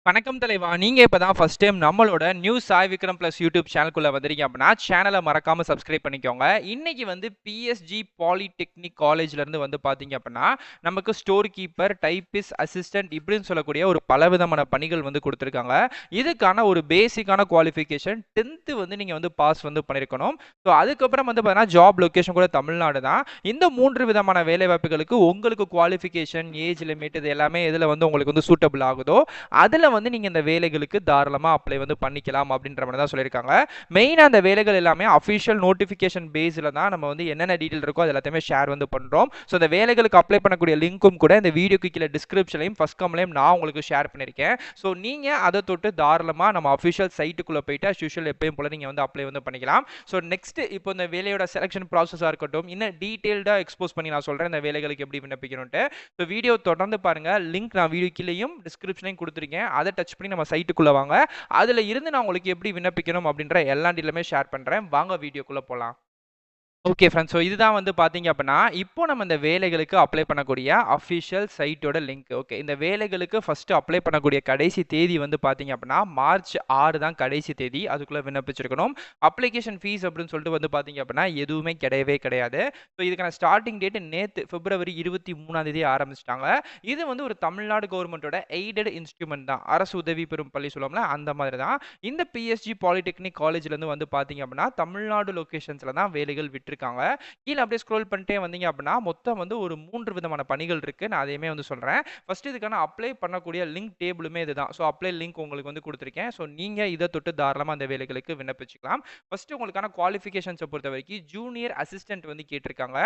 வணக்கம் தலைவா. நீங்க இப்பதான் ஃபர்ஸ்ட் டைம் நம்மளோட news Sai Vikram plus YouTube சேனலுக்குள்ள வந்தீங்க அப்படின்னா சேனலை மறக்காம சப்ஸ்கிரைப் பண்ணிக்கோங்க. இன்னைக்கு வந்து பிஎஸ்ஜி பாலிடெக்னிக் காலேஜ்ல இருந்து வந்து பாத்தீங்க அப்படின்னா நமக்கு ஸ்டோர் கீப்பர், டைப்பிஸ்ட், அசிஸ்டன்ட் இப்படின்னு சொல்லக்கூடிய ஒரு பலவிதமான பணிகள் வந்து கொடுத்துருக்காங்க. இதுக்கான ஒரு பேசிக்கான குவாலிஃபிகேஷன் 10th வந்து நீங்க வந்து பாஸ் வந்து பண்ணிருக்கணும். ஸோ அதுக்கப்புறம் வந்து பார்த்தீங்கன்னா ஜாப் லொகேஷன் கூட தமிழ்நாடு தான். இந்த 3 விதமான வேலை வாய்ப்புகளுக்கு உங்களுக்கு குவாலிஃபிகேஷன், ஏஜ் லிமிட் இது எல்லாமே எதுல வந்து உங்களுக்கு வந்து சூட்டபிள் ஆகுதோ அதுல வந்து நீங்க இந்த வேலைகளுக்கு தாராளமா அப்ளை வந்து பண்ணிக்கலாம் அப்படின்ற மாதிரி தான் சொல்லியிருக்காங்க. மெயினா அந்த வேலைகள் எல்லாமே அஃபிஷியல் நோட்டிஃபிகேஷன் பேஸ்ல தான் நம்ம வந்து என்னென்ன டீடைல் இருக்கோ அது எல்லாத்தையுமே ஷேர் வந்து பண்றோம். ஸோ இந்த வேலைகளுக்கு அப்ளை பண்ணக்கூடிய லிங்க்கும் கூட இந்த வீடியோக்கு கீழே டிஸ்கிரிப்ஷன்லையும் ஃபர்ஸ்ட் கம்லையும் நான் உங்களுக்கு ஷேர் பண்ணியிருக்கேன். ஸோ நீங்க அதை தொட்டு தாராளமா நம்ம அஃபிஷியல் சைட்டுக்குள்ள போயிட்டு அஸ் யூஷுவல் எப்பயும் போல நீங்க வந்து அப்ளை வந்து பண்ணிக்கலாம். ஸோ நெக்ஸ்ட் இப்போ இந்த வேலையோட செலக்ஷன் ப்ராசஸாக இருக்கட்டும் இன்னும் டீடைல்டாக எக்ஸ்போஸ் பண்ணி நான் சொல்றேன் இந்த வேலைகளுக்கு எப்படி விண்ணப்பிக்கணும்ட்டு. ஸோ வீடியோ தொடர்ந்து பாருங்க. லிங்க் நான் வீடியோ கீழேயும் டிஸ்கிரிப்ஷனையும் கொடுத்துருக்கேன். அதை டச் பண்ணி நம்ம சைட்டுக்குள்ள வாங்க. அதுல இருந்து நான் உங்களுக்கு எப்படி விண்ணப்பிக்கணும் அப்படின்ற எல்லா டீடைலுமே ஷேர் பண்றேன். வாங்க வீடியோக்குள்ள போலாம். Okay friends. ஸோ இதுதான் வந்து பார்த்தீங்க அப்படின்னா இப்போ நம்ம இந்த வேலைகளுக்கு அப்ளை பண்ணக்கூடிய அஃபிஷியல் சைட்டோட லிங்க். ஓகே, இந்த வேலைகளுக்கு ஃபர்ஸ்ட் அப்ளை பண்ணக்கூடிய கடைசி தேதி வந்து பார்த்தீங்க அப்படின்னா மார்ச் 6 தான் கடைசி தேதி. அதுக்குள்ள விண்ணப்பிச்சிருக்கணும். அப்ளிகேஷன் ஃபீஸ் அப்படின்னு சொல்லிட்டு வந்து பார்த்தீங்க அப்படின்னா எதுவுமே கிடையவே கிடையாது. ஸோ இதுக்கான ஸ்டார்டிங் டேட் நேற்று பிப்ரவரி 23ஆம் தேதி ஆரம்பிச்சிட்டாங்க. இது வந்து ஒரு தமிழ்நாடு கவர்மெண்ட்டோட எய்டட் இன்ஸ்ட்ருமெண்ட் தான். அரசு உதவி பெறும் பள்ளி சொல்லுவோம்ல அந்த மாதிரி தான். இந்த பிஎஸ்ஜி பாலிடெக்னிக் காலேஜ்லேருந்து வந்து பார்த்தீங்க அப்படின்னா தமிழ்நாடு லொகேஷன்ஸில் தான் வேலைகள் விட்டு இருக்காங்க. கீழே அப்படியே ஸ்க்ரோல் பண்ணிட்டே வந்தீங்க அப்படின்னா மொத்தம் வந்து ஒரு 3 விதமான பணிகள் இருக்கு. நான் அதையுமே வந்து சொல்றேன். ஃபர்ஸ்ட் இதுக்கான அப்ளை பண்ணக்கூடிய லிங்க் டேபிளுமே இதுதான். ஸோ அப்ளை லிங்க் உங்களுக்கு வந்து கொடுத்துருக்கேன். ஸோ நீங்க இதை தொட்டு தாராளமாக அந்த வேலைகளுக்கு விண்ணப்பிச்சுக்கலாம். ஃபர்ஸ்ட் உங்களுக்கான குவாலிஃபிகேஷன்ஸை பொறுத்த வரைக்கும் ஜூனியர் அசிஸ்டன்ட் வந்து கேட்டிருக்காங்க.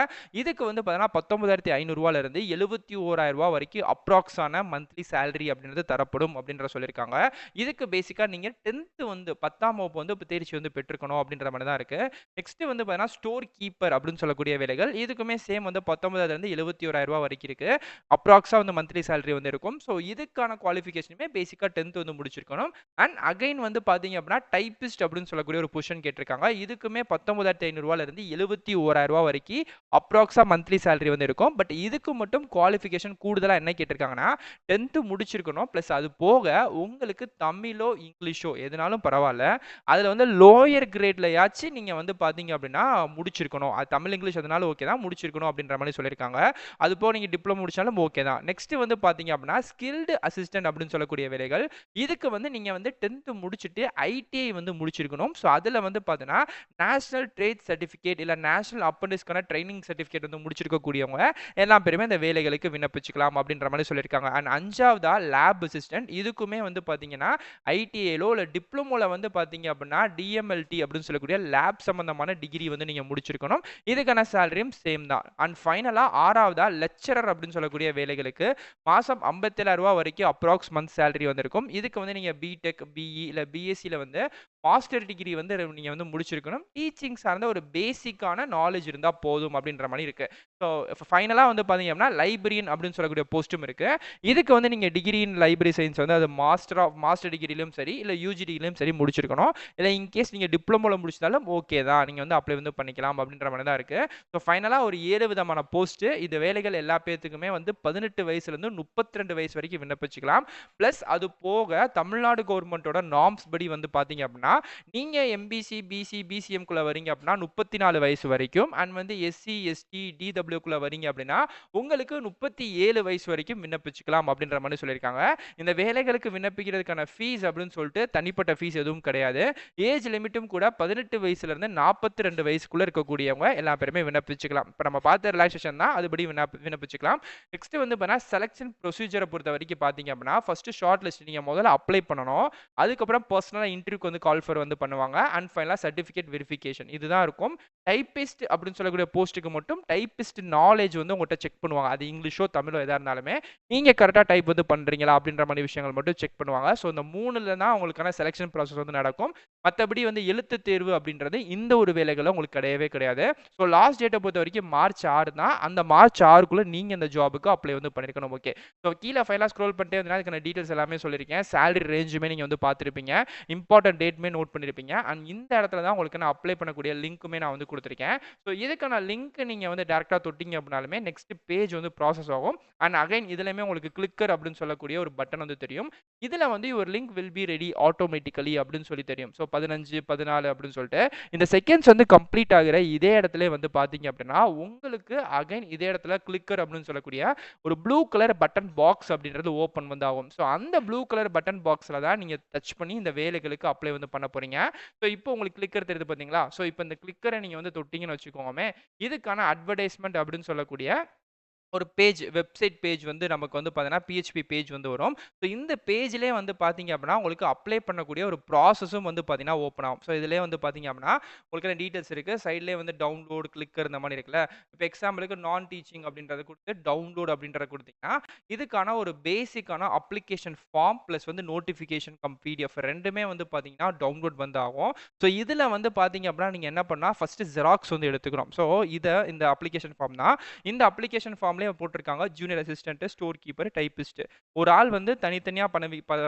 இதுக்கு வந்து பார்த்தீங்கன்னா 19,500 இருந்து 71,000 வரைக்கும் அப்ராக்ஸான மந்த்லி சேலரி அப்படின்றது தரப்படும் அப்படின்ற சொல்லியிருக்காங்க. இதுக்கு பேசிக்கா நீங்க 10th வந்து 10ஆம் வகுப்பு வந்து தேர்ச்சி வந்து பெற்றிருக்கணும் அப்படின்ற மாதிரி தான் இருக்கு. நெக்ஸ்ட் வந்து பார்த்தீங்கன்னா ஸ்டோர் கீப்பர் அப்படின்னு சொல்லக்கூடிய வேலைகள். இதுக்குமே சேம் வந்து 19,000 இருந்து 71,000 வரைக்கும் இருக்கு. அப்ராக்ஸா வந்து மந்த்லி சேலரி வந்து இருக்கும். ஸோ இதுக்கான குவாலிஃபிகேஷனுமே பேசிக்கா 10th வந்து முடிச்சிருக்கணும். அண்ட் அகைன் வந்து பாத்தீங்க அப்படின்னா டைப்பிஸ்ட் அப்படின்னு சொல்லக்கூடிய ஒரு பொசிஷன் கேட்டிருக்காங்க. இதுக்குமே 19,500 இருந்து 71,000 வரைக்கும் அப்ராக்ஸா மந்த்லி சேலரி வந்து இருக்கும். பட் இதுக்கு மட்டும் குவாலிஃபிகேஷன் கூடுதலா என்ன கேட்டிருக்காங்கன்னா 10th முடிச்சிருக்கணும். பிளஸ் அது போக உங்களுக்கு தமிழோ இங்கிலீஷோ எதுனாலும் பரவாயில்ல. அதுல வந்து லோயர் கிரேட்லயாச்சும் நீங்க வந்து பாத்தீங்க அப்படின்னா முடிச்சிருக்கணும். அது தமிழ் இங்கிலீஷ் அதனால ஓகே தான் முடிச்சிருக்கணும் அப்படின்ற மாதிரி சொல்லியிருக்காங்க. அது போக நீங்க டிப்ளமோ முடிச்சாலும் ஓகே தான். நெக்ஸ்ட் வந்து பாத்தீங்க அப்படின்னா ஸ்கில்டு அசிஸ்டன்ட் அப்படின்னு சொல்லக்கூடிய வேலைகள். இதுக்கு வந்து நீங்க வந்து 10th முடிச்சுட்டு ஐடிஐ வந்து முடிச்சிருக்கணும். ஸோ அதுல வந்து பார்த்தீங்கன்னா நேஷனல் ட்ரேட் சர்டிஃபிகேட் இல்ல நேஷனல் அப்ரண்டிஸ்க்கான ட்ரைனிங் சர்டிஃபிகேட் வந்து முடிச்சிருக்கக்கூடியவங்க எல்லா பேருமே இந்த வேலைகளுக்கு விண்ணப்பிச்சுக்கலாம் அப்படின்ற மாதிரி சொல்லியிருக்காங்க. அண்ட் 5வதா லேப் அசிஸ்டன்ட். இதுக்குமே வந்து பாத்தீங்கன்னா ஐடிஐலோ இல்ல டிப்ளமோல வந்து பாத்தீங்க அப்படின்னா டிஎம்எல்டி அப்படின்னு சொல்லக்கூடிய லேப் சம்பந்தமான டிகிரி வந்து நீங்க முடிச்சிருக்கணும். இதுக்கான சேலரியும் சேம் தான். அண்ட் ஃபைனலா 6வதா லெக்சரர் அப்படின்னு சொல்லக்கூடிய வேலைகளுக்கு மாசம் 57,000 வரைக்கும் அப்ராக்ஸ் மந்த் சேலரி வந்திருக்கும். இதுக்கு வந்து நீங்க பிடெக், பிஇ இல்ல பிஎஸ்சில வந்து மாஸ்டர் டிகிரி வந்து நீங்க வந்து முடிச்சிருக்கணும். டீச்சிங் சார்ந்த ஒரு பேசிக்கான நாலேஜ் இருந்தா போதும் அப்படின்ற மாதிரி இருக்கு. ஸோ ஃபைனலா வந்து பாத்தீங்க அப்படின்னா லைப்ரரியன் அப்படின்னு சொல்லக்கூடிய போஸ்ட்டும் இருக்கு. இதுக்கு வந்து நீங்க டிகிரி இன் லைப்ரரி சயின்ஸ் வந்து அது மாஸ்டர் டிகிரியிலும் சரி இல்ல யூஜி டிகிரியிலும் சரி முடிச்சிருக்கணும். இல்லை இன்கேஸ் நீங்கள் டிப்ளமோவில் முடிச்சிருந்தாலும் ஓகே தான். நீங்கள் வந்து அப்ளை வந்து பண்ணிக்கலாம் அப்படின்ற மாதிரி தான் இருக்குது. ஸோ ஃபைனலாக ஒரு 7 விதமான போஸ்ட்டு. இந்த வேலைகள் எல்லா பேர்த்துக்குமே வந்து 18 வயசுலேருந்து 32 வயசு வரைக்கும் விண்ணப்பிச்சுக்கலாம். ப்ளஸ் அது போக தமிழ்நாடு கவர்மெண்ட்டோட நார்ம்ஸ் படி வந்து பார்த்தீங்க அப்படின்னா நீங்கள் எம்பிசி, பிசி, பிசிஎம்குள்ளே வரீங்க அப்படின்னா 34 வயசு வரைக்கும். அண்ட் வந்து எஸ்சி, எஸ்டி, டிடபிள்யூக்குள்ளே வரீங்க அப்படின்னா உங்களுக்கு 37 வயசு வரைக்கும் விண்ணப்பிச்சுக்கலாம் அப்படின்ற மாதிரி சொல்லியிருக்காங்க. இந்த வேலைகளுக்கு விண்ணப்பிக்கிறதுக்கான ஃபீஸ் அப்படின்னு சொல்லிட்டு தனிப்பட்ட ஃபீஸ் எதுவும் கிடையாது. ஏஜ் லிமிட்டும் கூட 18 வயசுல இருந்து 42 வயசுக்குள்ள இருக்கக்கூடியவங்க எல்லா பேருமே விண்ணப்பிச்சுக்கலாம். இப்போ நம்ம பார்த்த ரிலாக்ஸேஷன் தான் அதுபடி விண்ணப்பிச்சுக்கலாம். நெக்ஸ்ட் வந்து பார்த்தீங்கன்னா செலக்ஷன் ப்ரொசீஜரை பொறுத்த வரைக்கும் பார்த்தீங்க அப்படின்னா ஃபர்ஸ்ட் ஷார்ட் லிஸ்ட் நீங்கள் முதல்ல அப்ளை பண்ணணும். அதுக்கப்புறம் பர்சனலாக இன்டர்வியூக்கு வந்து கால் ஃபர் வந்து பண்ணுவாங்க. அண்ட் ஃபைனலாக சர்டிஃபிகேட் வெரிஃபிகேஷன் இதுதான் இருக்கும். டைப்பிஸ்ட் அப்படின்னு சொல்லக்கூடிய போஸ்ட்டுக்கு மட்டும் டைப்பிஸ்ட் நாலேஜ் வந்து உங்கள்கிட்ட செக் பண்ணுவாங்க. அது இங்கிலீஷோ தமிழோ எதாக இருந்தாலுமே நீங்கள் கரெக்டாக டைப் வந்து பண்ணுறீங்களா அப்படின்ற மாதிரி விஷயங்கள் மட்டும் செக் பண்ணுவாங்க. ஸோ இந்த 3ல தான் உங்களுக்கான செலக்ஷன் ப்ராசஸ் வந்து நடக்கும். மற்றபடி வந்து எழுத்து தேர்வு அப்படின்றது இந்த ஒரு வேலைகளும் உங்களுக்கு கிடையவே கிடையாது. ஸோ லாஸ்ட் டேட்டை பொறுத்த வரைக்கும் மார்ச் 6 தான். அந்த மார்ச் 6க்குள்ளே நீங்கள் இந்த ஜாபுக்கு அப்ளை வந்து பண்ணிருக்கணும். ஓகே, ஸோ கீழே ஃபைலாக ஸ்க்ரோல் பண்ணிட்டே வந்தீங்கன்னா இதுக்கான டீட்டெயில்ஸ் எல்லாமே சொல்லியிருக்கேன். சேலரி ரேஞ்சுமே நீங்கள் வந்து பார்த்துருப்பீங்க. இம்பார்ட்டன்ட் டேட்மே எல்லாருமே நோட் பண்ணியிருப்பீங்க. அண்ட் இந்த இடத்துல தான் உங்களுக்கு நான் அப்ளை பண்ணக்கூடிய லிங்க்குமே நான் வந்து குடுத்துருக்கேன். ஸோ இதுக்கான லிங்க் நீங்க வந்து டைரக்ட்டா தொட்டீங்க அப்படின்னாலுமே நெக்ஸ்ட் பேஜ் வந்து ப்ராசஸ் ஆகும். அண்ட் அகைன் இதுலயுமே உங்களுக்கு கிளிக்கர் அப்படின்னு சொல்லக்கூடிய ஒரு பட்டன் வந்து தெரியும். இதுல வந்து your link will be ready automatically அப்படின்னு சொல்லி தெரியும். ஸோ 15, 14 அப்படின்னு சொல்லிட்டு இந்த செகண்ட்ஸ் வந்து கம்ப்ளீட் ஆகிற இதே இடத்துல வந்து பார்த்தீங்க அப்படின்னா உங்களுக்கு அகைன் இதே இடத்துல கிளிக்கர் அப்படின்னு சொல்லக்கூடிய ஒரு ப்ளூ கலர் பட்டன் பாக்ஸ் அப்படின்றது ஓப்பன் வந்து ஆகும். ஸோ அந்த ப்ளூ கலர் பட்டன் பாக்ஸில் தான் நீங்கள் டச் பண்ணி இந்த வேலைகளுக்கு அப்ளை வந்து பண்ண போறீங்க. ஸோ இப்போ உங்களுக்கு கிளிக்கர் தெரியுது பார்த்தீங்களா? ஸோ இப்போ இந்த கிளிக்கரை நீங்கள் வந்து தொட்டிங்கன்னு வச்சுக்கோங்க, இதுக்கான அட்வர்டைஸ்மெண்ட் அப்படின்னு சொல்லக்கூடிய ஒரு பேஜ் வெப்சைட் பேஜ் வந்து நமக்கு வந்து பார்த்தீங்கன்னா பிஹெச்பி பேஜ் வந்து வரும். ஸோ இந்த பேஜ்லேயே வந்து பார்த்தீங்க அப்படின்னா உங்களுக்கு அப்ளை பண்ணக்கூடிய ஒரு ப்ராசஸும் வந்து பார்த்தீங்கன்னா ஓப்பன் ஆகும். ஸோ இதிலே வந்து பார்த்தீங்க அப்படின்னா உங்களுக்கு டீட்டெயில்ஸ் இருக்குது. சைட்லேயே வந்து டவுன்லோட் கிளிக்கர் இந்த மாதிரி இருக்குல்ல. இப்போ எக்ஸாம்பிளுக்கு நான் டீச்சிங் அப்படின்றத கொடுத்து டவுன்லோட் அப்படின்றத கொடுத்தீங்கன்னா இதுக்கான ஒரு பேசிக்கான அப்ளிகேஷன் ஃபார்ம் ப்ளஸ் வந்து நோட்டிஃபிகேஷன் பிடிஎஃப் ரெண்டுமே வந்து பார்த்தீங்கன்னா டவுன்லோட் வந்து ஆகும். ஸோ இதில் வந்து பார்த்தீங்க அப்படின்னா நீங்கள் என்ன பண்ணால் ஃபஸ்ட்டு ஜெராக்ஸ் வந்து எடுத்துக்கிறோம். ஸோ இந்த அப்ளிகேஷன் ஃபார்ம் தான். இந்த அப்ளிகேஷன் ஃபார்ம்லேயே போட்டிருக்காங்க junior assistant, store keeper, typist. ஒரு ஆள் வந்து தனித்தனியா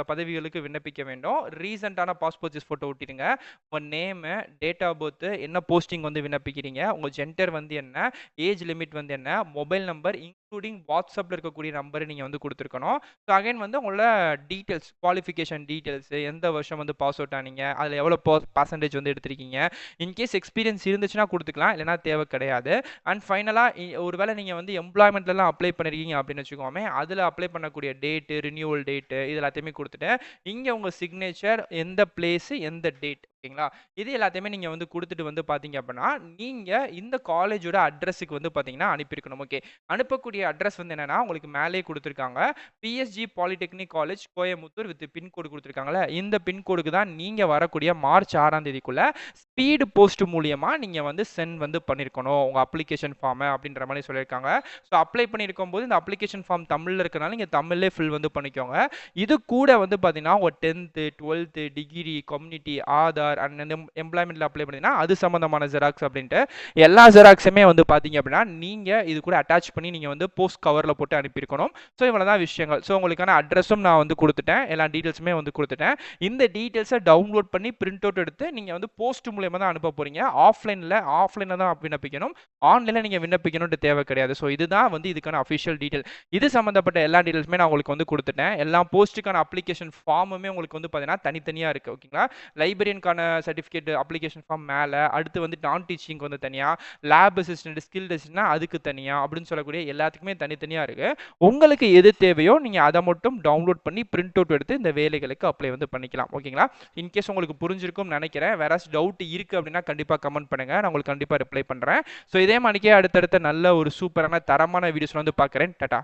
பதவிகளுக்கு விண்ணப்பிக்க வேண்டும். ரீசெண்டான பாஸ்போர்ட் சைஸ் போட்டோ ஒட்டிடுங்க. உங்க நேம், டேட் ஆஃப் பர்த், என்ன போஸ்டிங் வந்து விண்ணப்பிக்கிறீங்க, உங்க ஜெண்டர் வந்து என்ன, ஏஜ் லிமிட் வந்து என்ன, மொபைல் நம்பர் இன்க்ளூடிங் வாட்ஸ்அப்ல இருக்கக்கூடிய நம்பர் நீங்க வந்து கொடுத்துருக்கணும். ஸோ அகைன் வந்து உங்களோட டீட்டெயில்ஸ், குவாலிஃபிகேஷன் டீட்டெயில்ஸ், எந்த வருஷம் வந்து பாஸ் அவுட் ஆனீங்க, அதில் எவ்வளோ பர்சன்டேஜ் வந்து எடுத்திருக்கீங்க, இன்கேஸ் எக்ஸ்பீரியன்ஸ் இருந்துச்சுன்னா கொடுத்துக்கலாம், இல்லைனா தேவை கிடையாது. அண்ட் ஃபைனலாக ஒருவேளை நீங்கள் வந்து எம்ப்ளாய்மெண்ட்லாம் அப்ளை பண்ணிருக்கீங்க அப்படின்னு வச்சுக்கோமே, அதில் அப்ளை பண்ணக்கூடிய டேட்டு, ரினியூவல் டேட்டு இது எல்லாத்தையுமே கொடுத்துட்டு இங்கே உங்கள் சிக்னேச்சர், எந்த பிளேஸு, எந்த டேட், ஓகேங்களா? இது எல்லாத்தையுமே நீங்கள் வந்து கொடுத்துட்டு வந்து பார்த்தீங்க அப்படின்னா நீங்கள் இந்த காலேஜோட அட்ரஸுக்கு வந்து பார்த்தீங்கன்னா அனுப்பியிருக்கணும். ஓகே, அனுப்பக்கூடிய அட்ரஸ் வந்து என்னன்னா உங்களுக்கு மேலே கொடுத்துருக்காங்க. PSG polytechnic college Coimbatore with pincode கொடுத்துருக்காங்களே, இந்த பின்கோடுக்கு தான் நீங்கள் வரக்கூடிய மார்ச் 6ஆம் தேதிக்குள்ள ஸ்பீடு போஸ்ட் மூலியமாக நீங்கள் வந்து சென்ட் வந்து பண்ணியிருக்கணும் உங்கள் அப்ளிகேஷன் ஃபார்மை அப்படின்ற மாதிரி சொல்லியிருக்காங்க. ஸோ அப்ளை பண்ணியிருக்கும் போது இந்த அப்ளிகேஷன் ஃபார்ம் தமிழில் இருக்கனால நீங்கள் தமிழ்லேயே ஃபில் வந்து பண்ணிக்கோங்க. இது கூட வந்து பார்த்தீங்கன்னா உங்கள் 10th, 12th, degree, community, Aadhaar and எம்ப்ளாய்மெண்ட்ல அப்ளை பண்ணீங்கன்னா அது சம்பந்தமான ஜெராக்ஸ் அப்படின்ட்டு எல்லா ஜெராக்ஸுமே வந்து பார்த்தீங்க அப்படின்னா நீங்கள் இது கூட அட்டாச் பண்ணி நீங்கள் வந்து போஸ்ட் கவரில் போட்டு அனுப்பியிருக்கணும். ஸோ இவ்வளோதான் விஷயங்கள். ஸோ உங்களுக்கான அட்ரஸும் நான் வந்து கொடுத்துட்டேன், எல்லா டீட்டெயில்ஸுமே வந்து கொடுத்துட்டேன். இந்த டீட்டெயில்ஸை டவுன்லோட் பண்ணி பிரிண்ட் அவுட் எடுத்து நீங்கள் வந்து போஸ்ட் மூலியமாக தான் அனுப்ப போறீங்க. ஆஃப்லைனில் தான் விண்ணப்பிக்கணும், ஆன்லைனில் நீங்கள் விண்ணப்பிக்கணும்னு தேவை கிடையாது. ஸோ இதுதான் வந்து இதுக்கான அஃபிஷியல் டீட்டெயில். இது சம்மந்தப்பட்ட எல்லா டீட்டெயில்ஸுமே நான் உங்களுக்கு வந்து கொடுத்துட்டேன். எல்லா போஸ்ட்டுக்கான அப்ளிகேஷன் ஃபார்முமே உங்களுக்கு வந்து பார்த்தீங்கன்னா தனித்தனியாக இருக்குது, ஓகேங்களா? லைப்ரரியனுக்கான சர்டிஃபிகேட் அப்ளிகேஷன் ஃபார்ம் மேலே, அடுத்து வந்து நான் டீச்சிங் வந்து தனியாக, லேப் அசிஸ்டன்ட், ஸ்கில் டெஸ்ட்னா அதுக்கு தனியாக அப்படின்னு சொல்லக்கூடிய எல்லாத்துக்குமே தனித்தனியாக இருக்குது. உங்களுக்கு எது தேவையோ நீங்கள் அதை மட்டும் டவுன்லோட் பண்ணி பிரிண்ட் அவுட் எடுத்து இந்த வேலைகளுக்கு அப்ளை வந்து பண்ணிக்கலாம், ஓகேங்களா? இன்கேஸ் உங்களுக்கு புரிஞ்சிருக்கும்னு நினைக்கிறேன். வேற டவுட் இருக்குது அப்படின்னா கண்டிப்பாக கமெண்ட் பண்ணுங்கள், நான் உங்களுக்கு கண்டிப்பாக ரிப்ளை பண்ணுறேன். ஸோ இதே மாதிரிக்கே அடுத்தடுத்த நல்ல ஒரு சூப்பரான தரமான வீடியோஸ் வந்து பார்க்குறேன். டாடா.